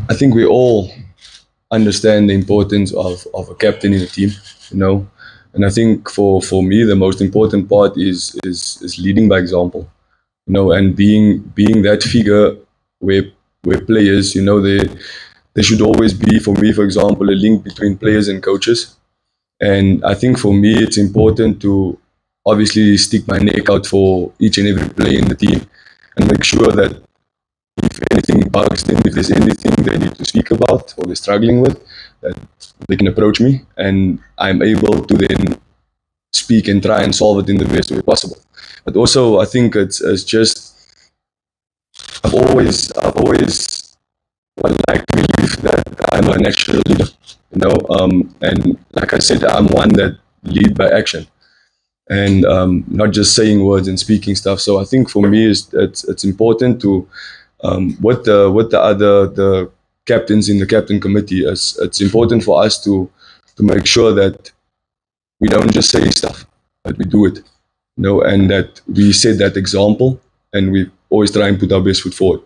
I think we all understand the importance of a captain in a team, you know. And I think for me, the most important part is leading by example, you know, and being that figure where players, you know, there should always be, for me, for example, a link between players and coaches. And I think for me, it's important to obviously stick my neck out for each and every player in the team and make sure that if anything bugs them, if there's anything they need to speak about or they're struggling with, that they can approach me and I'm able to then speak and try and solve it in the best way possible. But also, I think it's just I've always like to believe that I'm a natural leader, you know, and like I said, I'm one that lead by action and not just saying words and speaking stuff. So I think for me, it's important to what the other the captains in the captain committee is. It's important for us to make sure that we don't just say stuff, but we do it, you know, and that we set that example and we always try and put our best foot forward.